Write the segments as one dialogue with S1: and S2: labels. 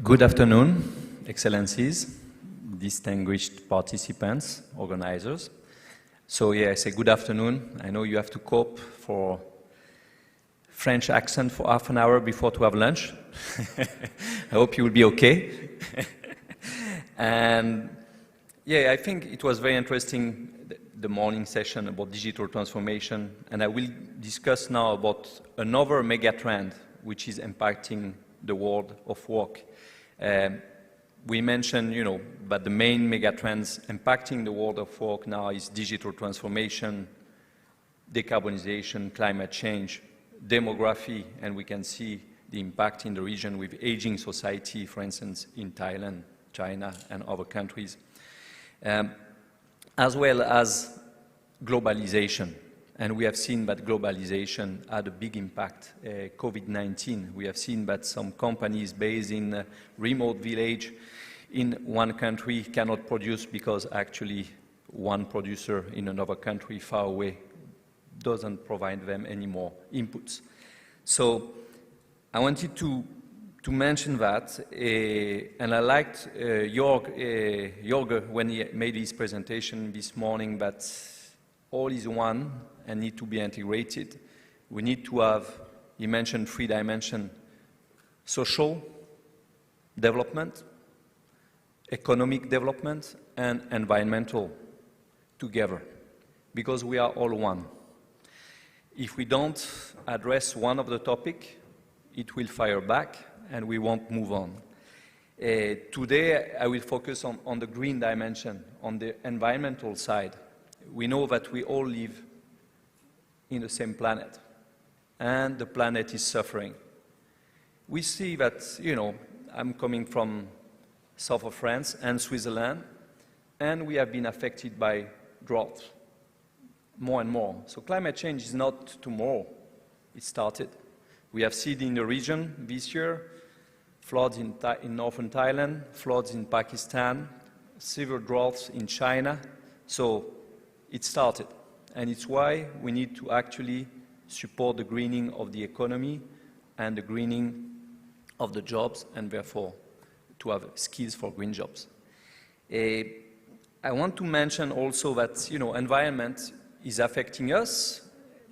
S1: Good afternoon, Excellencies, distinguished participants, organizers. So yeah, I say good afternoon. I know you have to cope for French accent for half an hour before to have lunch. I hope you will be okay. And yeah, I think it was very interesting, the morning session about digital transformation, and I will discuss now about another mega trend which is impacting the world of work. We mentioned, but the main mega trends impacting the world of work now is digital transformation, decarbonization, climate change, demography, and we can see the impact in the region with aging society, for instance, in Thailand, China, and other countries, as well as globalization. And we have seen that globalization had a big impact. COVID-19, we have seen that some companies based in a remote village in one country cannot produce because actually one producer in another country far away doesn't provide them any more inputs. So I wanted to mention that, and I liked Jorge when he made his presentation this morning, that all is one and need to be integrated. We need to have, he mentioned 3 dimensions: social development, economic development, and environmental together, because we are all one. If we don't address one of the topics, it will fire back and we won't move on. Today, I will focus on the green dimension, on the environmental side. We know that we all live in the same planet, and the planet is suffering. We see that, I'm coming from south of France and Switzerland, and we have been affected by drought more and more. So climate change is not tomorrow, it started. We have seen in the region this year, floods in northern Thailand, floods in Pakistan, severe droughts in China. So it started, and it's why we need to actually support the greening of the economy and the greening of the jobs, and therefore to have skills for green jobs. I want to mention also that, environment is affecting us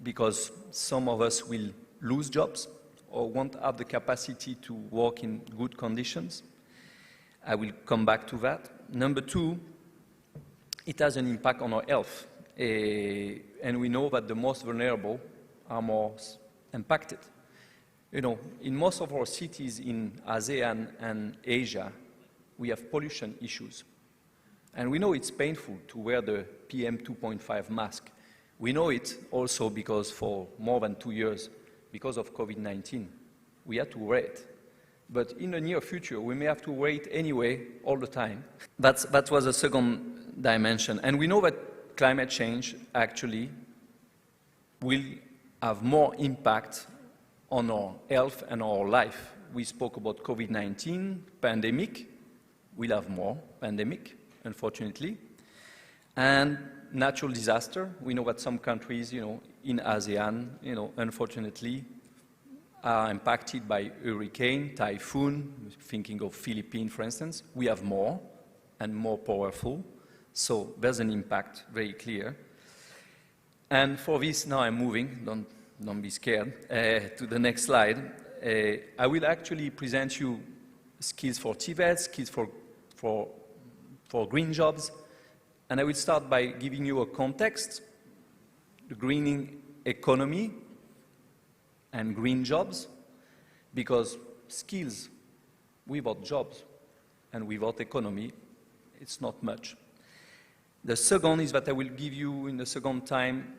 S1: because some of us will lose jobs or won't have the capacity to work in good conditions. I will come back to that. Number 2, it has an impact on our health. And we know that the most vulnerable are more impacted. In most of our cities in ASEAN and Asia, we have pollution issues. And we know it's painful to wear the PM 2.5 mask. We know it also because for more than 2 years, because of COVID-19, we had to wear it. But in the near future, we may have to wear it anyway, all the time. That was a second dimension. And we know that climate change actually will have more impact on our health and our life. We spoke about COVID-19, pandemic. We'll have more pandemic, unfortunately. And natural disaster. We know that some countries, in ASEAN, unfortunately, are impacted by hurricane, typhoon, thinking of Philippines, for instance. We have more and more powerful. So there's an impact, very clear. And for this, now I'm moving, don't be scared, to the next slide. I will actually present you skills for TVET, skills for green jobs. And I will start by giving you a context, the greening economy and green jobs, because skills without jobs and without economy, it's not much. The second is that I will give you, in the second time,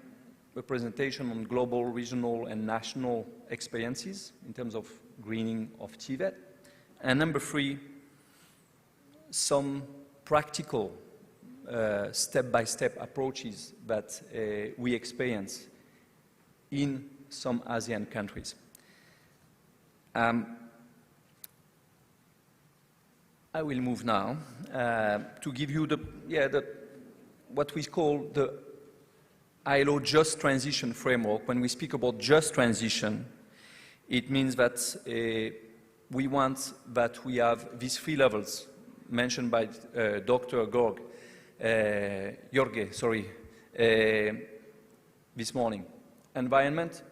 S1: a presentation on global, regional, and national experiences in terms of greening of TVET. And number 3, some practical step-by-step approaches that we experience in some ASEAN countries. I will move now to give you what we call the ILO Just Transition Framework. When we speak about just transition, it means that we want that we have these 3 levels mentioned by Dr. Jorge, this morning. Environment,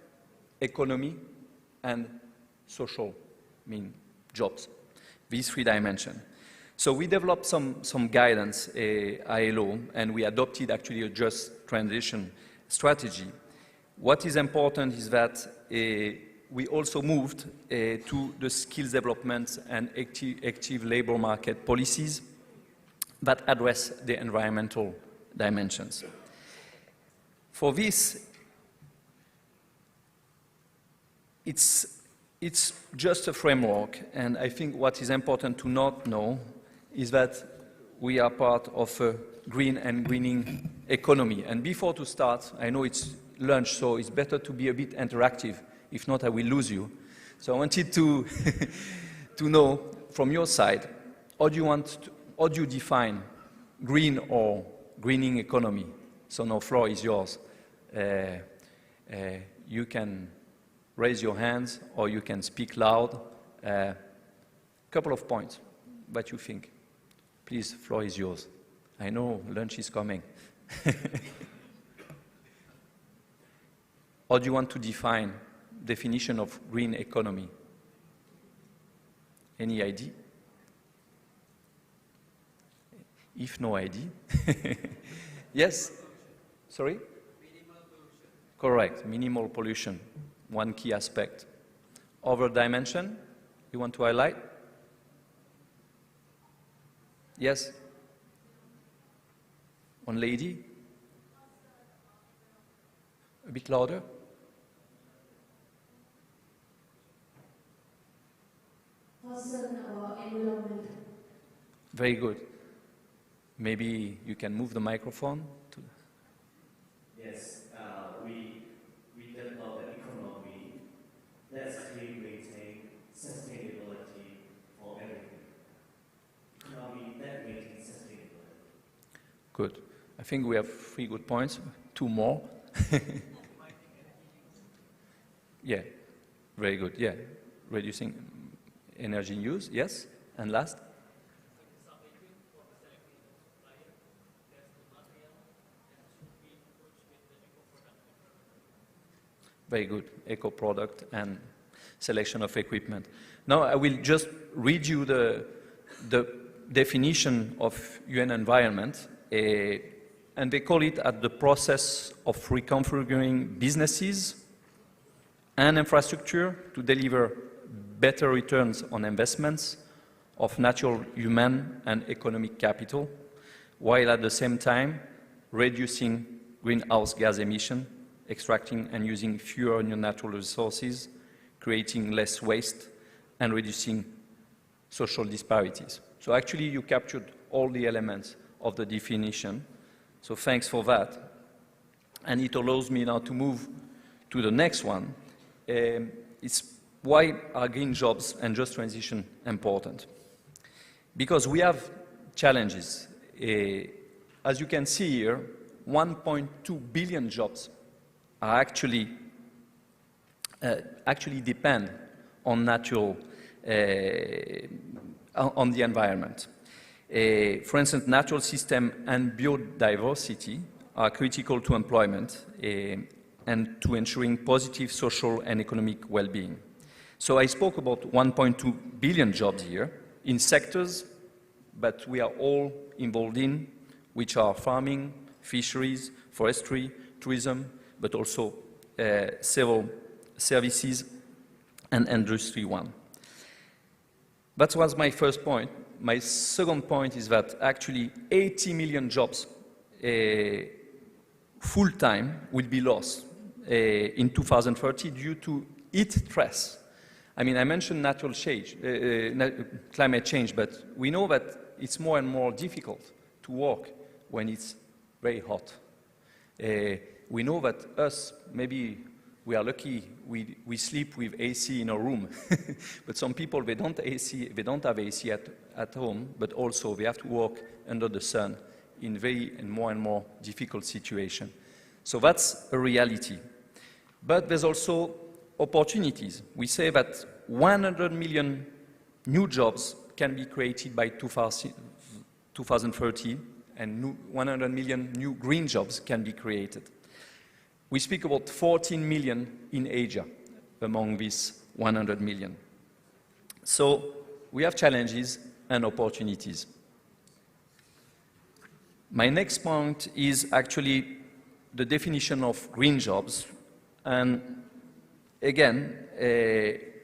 S1: economy, and social, jobs. These 3 dimensions. So we developed some guidance, ILO, and we adopted actually a just transition strategy. What is important is that we also moved to the skills development and active labor market policies that address the environmental dimensions. For this, it's just a framework, and I think what is important to not know is that we are part of a green and greening economy. And before to start, I know it's lunch, so it's better to be a bit interactive. If not, I will lose you. So I wanted to, to know from your side, how do you define green or greening economy? So now, floor is yours. You can raise your hands, or you can speak loud. Couple of points, what you think. Please, floor is yours. I know lunch is coming. How do you want to define definition of green economy? Any idea? If no idea. Yes? Sorry?
S2: Minimal pollution.
S1: Correct, minimal pollution. One key aspect. Other dimension you want to highlight? Yes? One lady? A bit louder?
S3: Concern about environment.
S1: Very good. Maybe you can move the microphone to...
S4: Yes, we develop an economy that's maintain sustainability for everything. Economy that maintains sustainability.
S1: Good. I think we have 3 good points. 2 more. Yeah, very good. Yeah, reducing energy use. Yes, and last. Very good, eco-product and selection of equipment. Now I will just read you the definition of UN environment, and they call it at the process of reconfiguring businesses and infrastructure to deliver better returns on investments of natural, human, and economic capital, while at the same time reducing greenhouse gas emission, extracting and using fewer new natural resources, creating less waste, and reducing social disparities. So actually you captured all the elements of the definition, so thanks for that. And it allows me now to move to the next one. It's why are green jobs and just transition important? Because we have challenges. As you can see here, 1.2 billion jobs are actually depend on natural, on the environment. For instance, natural system and biodiversity are critical to employment and to ensuring positive social and economic well-being. So I spoke about 1.2 billion jobs here in sectors that we are all involved in, which are farming, fisheries, forestry, tourism, but also several services and industry one. That was my first point. My second point is that actually 80 million jobs full-time will be lost in 2030 due to heat stress. I mean, I mentioned natural change, climate change, but we know that it's more and more difficult to work when it's very hot. We know that us, maybe we are lucky, we sleep with AC in our room, but some people, they don't have AC at home, but also they have to work under the sun in more and more difficult situation. So that's a reality. But there's also opportunities. We say that 100 million new jobs can be created by 2030, and 100 million new green jobs can be created. We speak about 14 million in Asia among these 100 million. So we have challenges and opportunities. My next point is actually the definition of green jobs. And again,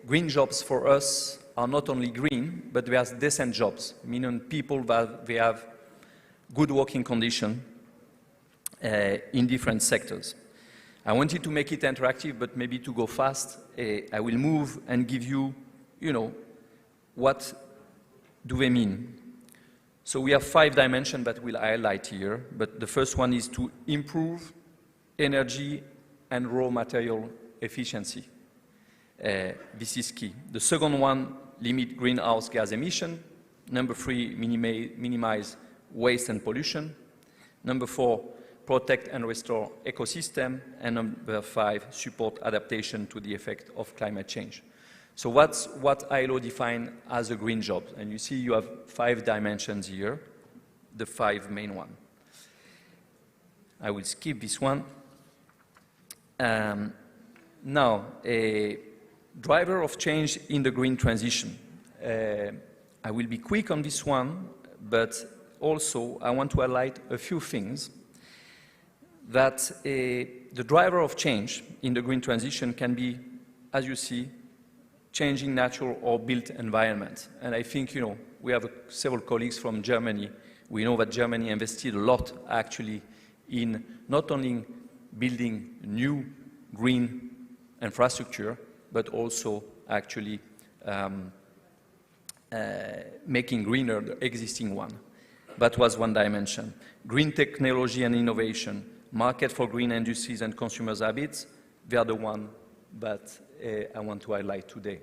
S1: green jobs for us are not only green, but they are decent jobs, meaning people that they have good working conditions in different sectors. I wanted to make it interactive, but maybe to go fast, I will move and give you, what do they mean? So we have 5 dimensions that we'll highlight here, but the first one is to improve energy and raw material efficiency. This is key. The second one, limit greenhouse gas emission. Number 3, minimize waste and pollution. Number 4, protect and restore ecosystem. And number 5, support adaptation to the effect of climate change. So what's what ILO defines as a green job? And you see you have 5 dimensions here, the 5 main ones. I will skip this one. Now, a driver of change in the green transition. I will be quick on this one, but also I want to highlight a few things that the driver of change in the green transition can be, as you see, changing natural or built environment. And I think, we have several colleagues from Germany. We know that Germany invested a lot, actually, in not only building new green infrastructure, but also actually making greener the existing one. That was one dimension. Green technology and innovation, market for green industries and consumers' habits, they are the one that I want to highlight today.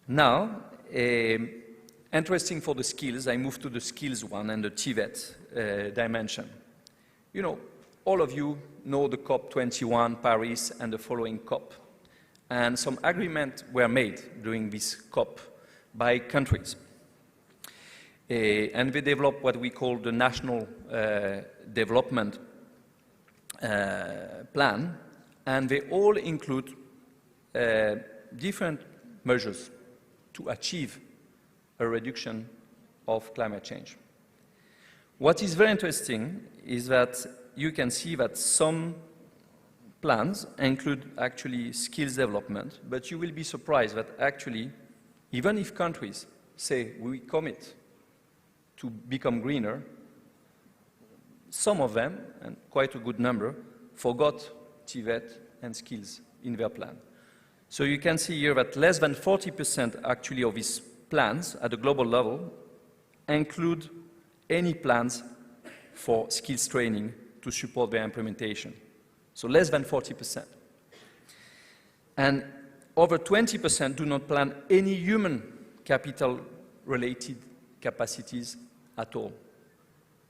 S1: Now, interesting for the skills, I move to the skills one and the TVET dimension. All of you know the COP21, Paris, and the following COP. And some agreements were made during this COP by countries. And they developed what we call the National Development Plan, and they all include different measures to achieve a reduction of climate change. What is very interesting is that you can see that some plans include actually skills development, but you will be surprised that actually, even if countries say we commit to become greener, some of them, and quite a good number, forgot TVET and skills in their plan. So you can see here that less than 40% actually of these plans at the global level include any plans for skills training to support their implementation. So less than 40%. And over 20% do not plan any human capital-related capacities at all.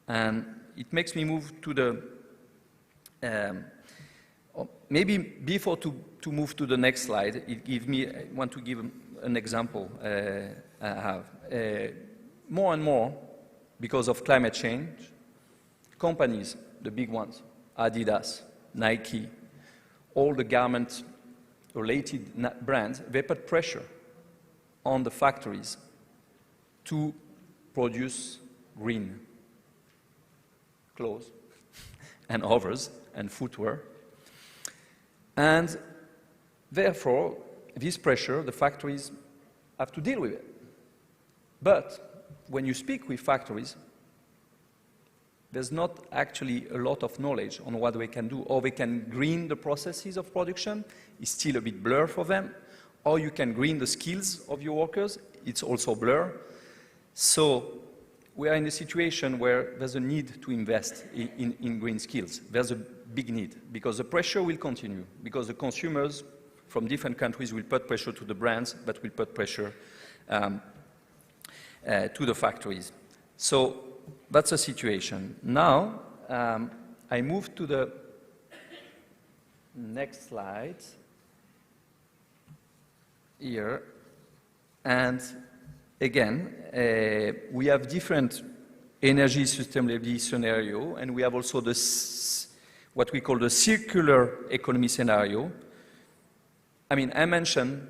S1: And it makes me move to the, maybe before to move to the next slide, I want to give an example I have. More and more, because of climate change, companies, the big ones, Adidas, Nike, all the garment-related brands, they put pressure on the factories to produce green clothes and others and footwear. And therefore, this pressure, the factories have to deal with it. But when you speak with factories, there's not actually a lot of knowledge on what they can do, or they can green the processes of production. It's still a bit blur for them. Or you can green the skills of your workers. It's also blur. So we are in a situation where there's a need to invest in green skills. There's a big need, because the pressure will continue, because the consumers from different countries will put pressure to the brands, but will put pressure to the factories. So that's the situation. Now, I move to the next slide here. And again, we have different energy sustainability scenario, and we have also what we call the circular economy scenario. I mean, I mentioned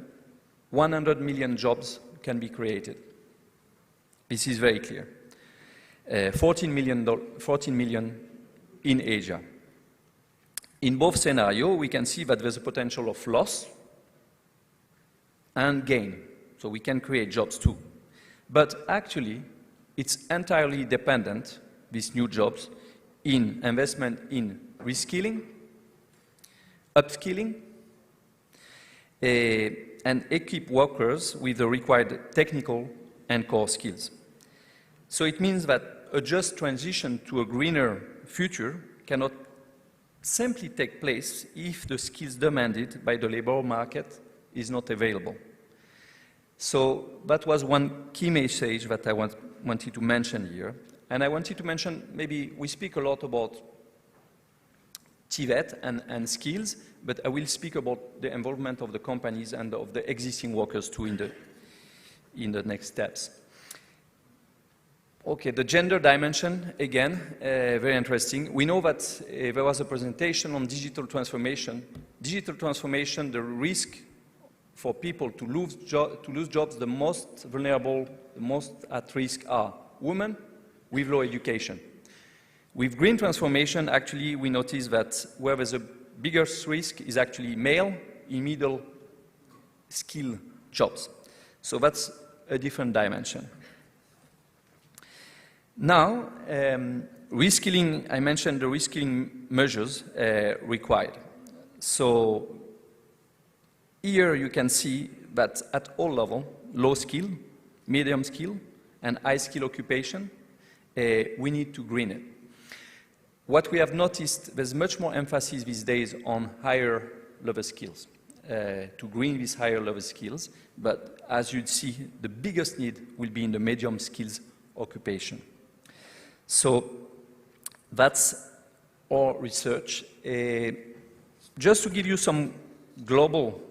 S1: 100 million jobs can be created. This is very clear. 14 million in Asia. In both scenarios, we can see that there's a potential of loss and gain. So we can create jobs too. But actually, it's entirely dependent, these new jobs, in investment in reskilling, upskilling, and equip workers with the required technical and core skills. So it means that a just transition to a greener future cannot simply take place if the skills demanded by the labor market is not available. So that was one key message that I wanted to mention here. And I wanted to mention, maybe we speak a lot about TVET and skills, but I will speak about the involvement of the companies and of the existing workers too in the next steps. Okay, the gender dimension, again, very interesting. We know that there was a presentation on digital transformation. Digital transformation, the risk for people to lose jobs, the most vulnerable, the most at risk are women with low education. With green transformation, actually, we notice that where there's a biggest risk is actually male in middle skill jobs. So that's a different dimension. Now, reskilling, I mentioned the reskilling measures required. So here you can see that at all levels, low skill, medium skill, and high skill occupation, we need to green it. What we have noticed, there's much more emphasis these days on higher level skills, to green these higher level skills, but as you'd see, the biggest need will be in the medium skills occupation. So that's our research. Just to give you some global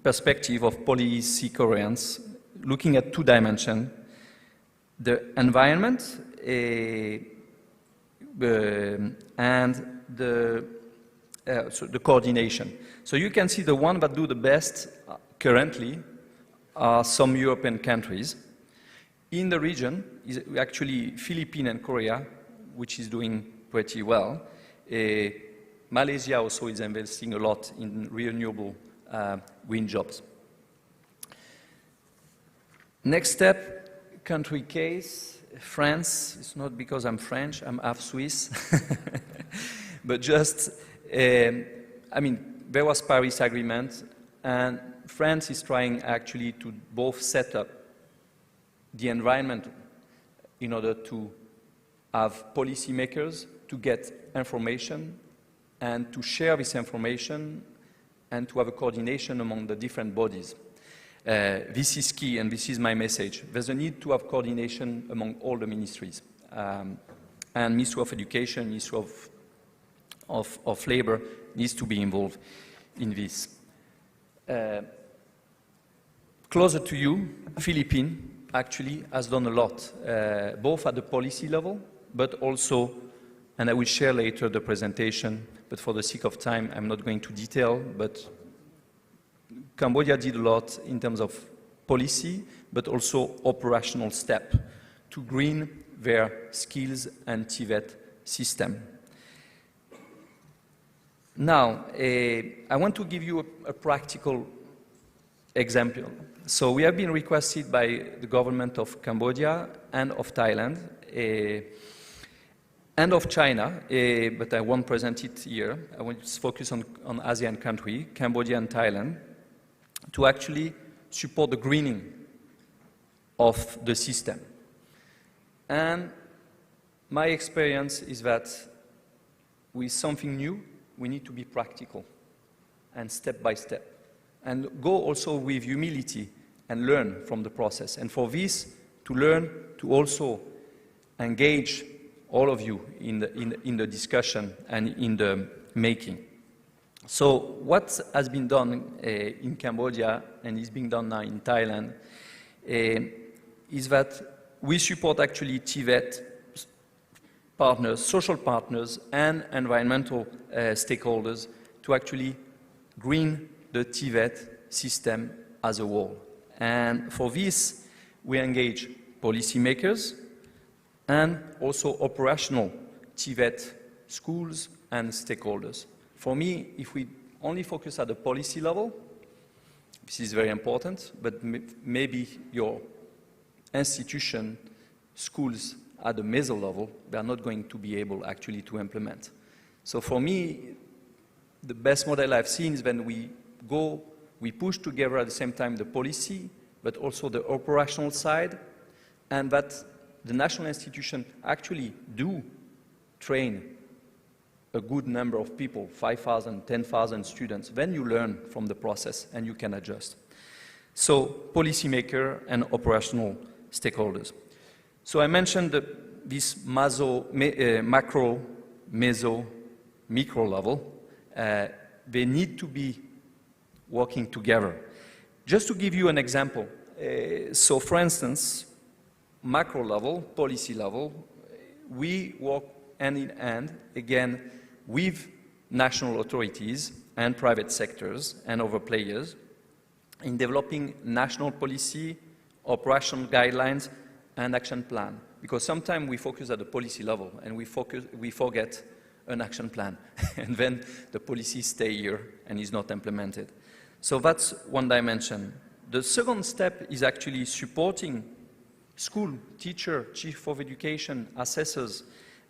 S1: perspective of policy coherence, looking at two dimensions, the environment and the coordination. So you can see the one that do the best currently are some European countries. In the region is actually Philippines and Korea, which is doing pretty well. Malaysia also is investing a lot in renewable wind jobs. Next step, country case, France. It's not because I'm French, I'm half Swiss. But just, I mean, there was Paris Agreement, and France is trying actually to both set up the environment in order to have policymakers to get information and to share this information and to have a coordination among the different bodies. This is key, and this is my message. There's a need to have coordination among all the ministries. And Ministry of Education, Ministry of Labor needs to be involved in this. Closer to you, Philippines actually has done a lot, both at the policy level, but also, and I will share later the presentation, but for the sake of time, I'm not going to detail, but Cambodia did a lot in terms of policy, but also operational step to green their skills and TVET system. Now, I want to give you a practical example. So we have been requested by the government of Cambodia and of Thailand, and of China, but I won't present it here. I want to focus on ASEAN country, Cambodia and Thailand, to actually support the greening of the system. And my experience is that with something new, we need to be practical and step by step, and go also with humility and learn from the process. And for this, to learn to also engage all of you in the discussion and in the making. So what has been done in Cambodia and is being done now in Thailand is that we support actually TVET partners, social partners, and environmental stakeholders to actually green the TVET system as a whole. And for this, we engage policymakers and also operational TVET schools and stakeholders. For me, if we only focus at the policy level, this is very important, but maybe your institution, schools at the meso level, they are not going to be able actually to implement. So for me, the best model I've seen is when we push together at the same time the policy, but also the operational side, and that the national institution actually do train a good number of people, 5,000, 10,000 students. Then you learn from the process and you can adjust. So policymaker and operational stakeholders. So I mentioned this macro, meso, micro level. They need to be working together. Just to give you an example, so for instance, macro level, policy level, we work hand in hand, again, with national authorities and private sectors and other players in developing national policy, operational guidelines, and action plan. Because sometimes we focus at the policy level and we forget an action plan. And then the policy stay here and is not implemented. So that's one dimension. The second step is actually supporting school, teacher, chief of education, assessors,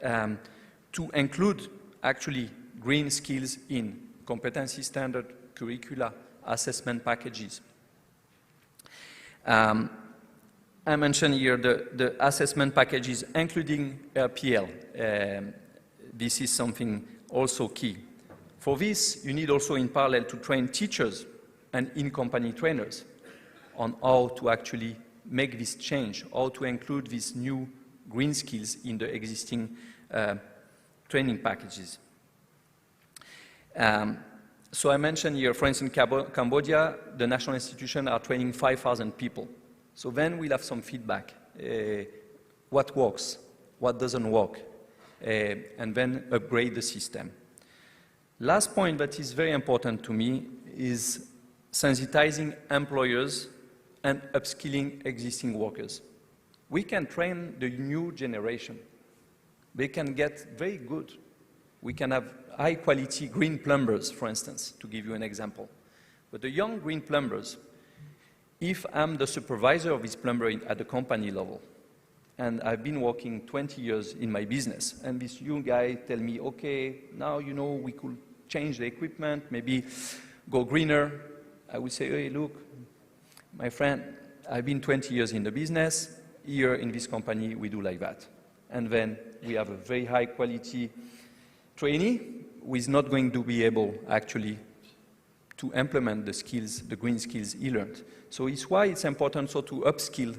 S1: to include actually green skills in competency standard, curricula, assessment packages. I mentioned here the assessment packages, including RPL. This is something also key. For this, you need also in parallel to train teachers and in-company trainers on how to actually make this change, how to include these new green skills in the existing training packages. So I mentioned here, for instance, Cambodia, the national institutions are training 5,000 people. So then we'll have some feedback. What works, what doesn't work, and then upgrade the system. Last point that is very important to me is sensitizing employers and upskilling existing workers. We can train the new generation. They can get very good. We can have high-quality green plumbers, for instance, to give you an example. But the young green plumbers, if I'm the supervisor of this plumber at the company level, and I've been working 20 years in my business, and this young guy tell me, okay, now you know we could change the equipment, maybe go greener, I would say, hey, look, my friend, I've been 20 years in the business, here in this company we do like that. And then we have a very high quality trainee who is not going to be able actually to implement the skills, the green skills he learned. So it's why it's important so to upskill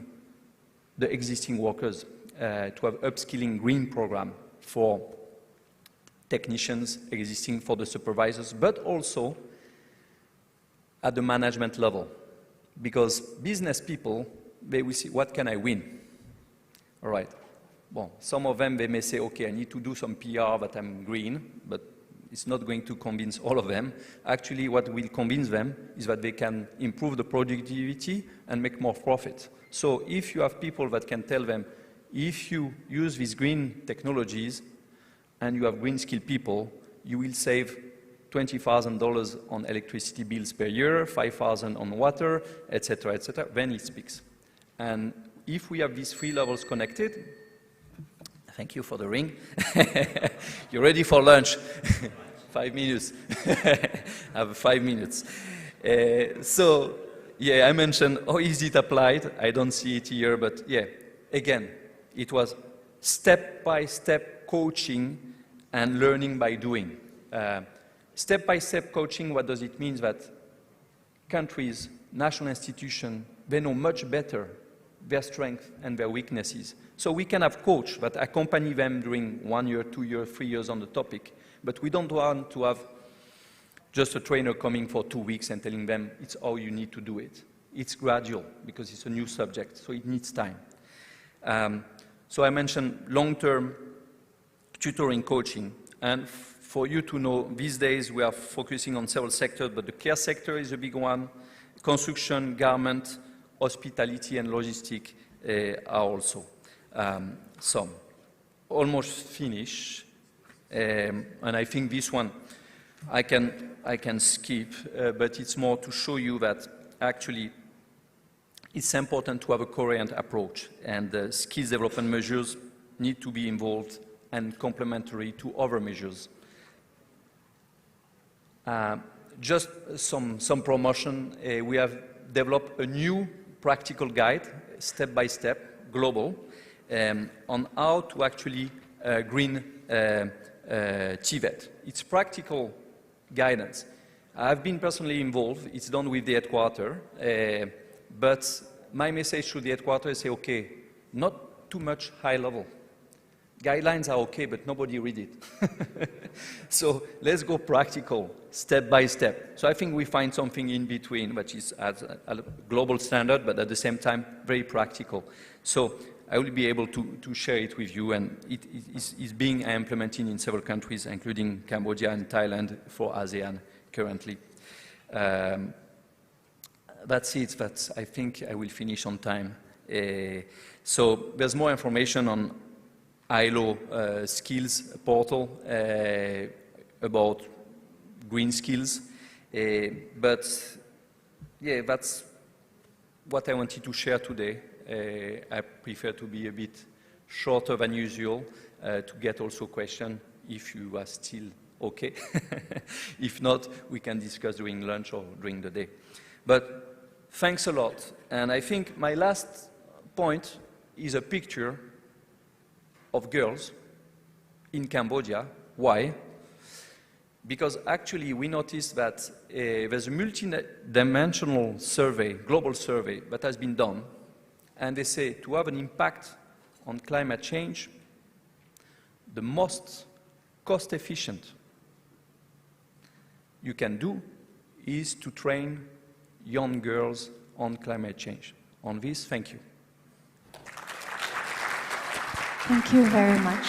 S1: the existing workers, to have upskilling green program for technicians existing, for the supervisors, but also at the management level. Because business people, they will see, what can I win? All right. Well, some of them, they may say, okay, I need to do some PR that I'm green, but it's not going to convince all of them. Actually, what will convince them is that they can improve the productivity and make more profit. So if you have people that can tell them, if you use these green technologies and you have green skilled people, you will save $20,000 on electricity bills per year, $5,000 on water, etc., then it speaks. And if we have these three levels connected, thank you for the ring. You're ready for lunch. 5 minutes. I have 5 minutes. So, yeah, I mentioned how is it applied. I don't see it here, but yeah, again, it was step-by-step coaching and learning by doing. Step-by-step coaching, what does it mean? That countries, national institutions, they know much better their strengths and their weaknesses. So we can have coach that accompany them during 1 year, 2 years, 3 years on the topic, but we don't want to have just a trainer coming for 2 weeks and telling them it's how you need to do it. It's gradual because it's a new subject, so it needs time. So I mentioned long-term tutoring coaching, and for you to know, these days we are focusing on several sectors, but the care sector is a big one, construction, garment, hospitality and logistics are also some. Almost finished, and I think this one I can skip, but it's more to show you that actually it's important to have a coherent approach, and the skills development measures need to be involved and complementary to other measures. Just some promotion. We have developed a new practical guide, step-by-step, global, on how to actually green TVET. It's practical guidance. I've been personally involved. It's done with the headquarters, but my message to the headquarters is say, okay, not too much high level. Guidelines are okay, but nobody read it. So let's go practical, step by step. So I think we find something in between, which is at a global standard, but at the same time, very practical. So I will be able to share it with you, and it is being implemented in several countries, including Cambodia and Thailand for ASEAN currently. That's it. I think I will finish on time. So there's more information on ILO skills portal about green skills. But yeah, that's what I wanted to share today. I prefer to be a bit shorter than usual to get also questions if you are still okay. If not, we can discuss during lunch or during the day. But thanks a lot. And I think my last point is a picture of girls in Cambodia. Why? Because actually we noticed that there's a multi-dimensional survey, global survey, that has been done, and they say to have an impact on climate change, the most cost-efficient you can do is to train young girls on climate change. On this, thank you.
S5: Thank you very much.